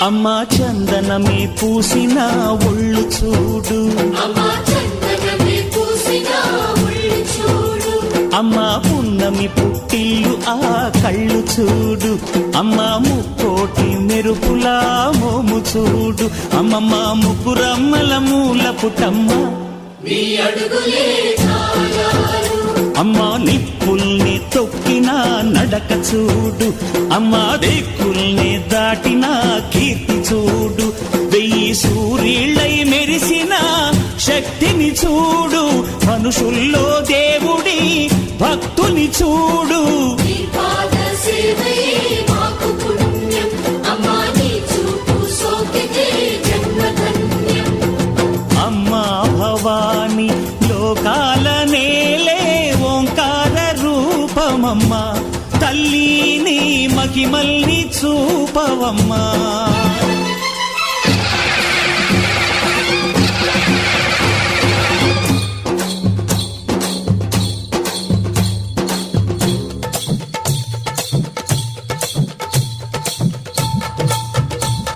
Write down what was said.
అమ్మా చందనమే పూసిన ఒళ్ళు చూడు, అమ్మా పున్నమి పుట్టిల్లు ఆ కళ్ళు చూడు, అమ్మా ముక్కోటి మెరుపులా మోము చూడు, అమ్మమ్మ ముగ్గురమ్మల మూల పుటమ్మ అమ్మా నిప్పుల్ని తొక్కిన నడక చూడు, అమ్మా దిక్కుల్ని దాటిన కీర్తి చూడు, 1000 సూర్యుళ్ళై మెరిసిన శక్తిని చూడు, మనుషుల్లో దేవుడి భక్తుని చూడు. అమ్మా భవాని లోకాల నేలే ఓంకార రూపమమ్మా, తల్లిని మహిమల్ని చూపవమ్మా.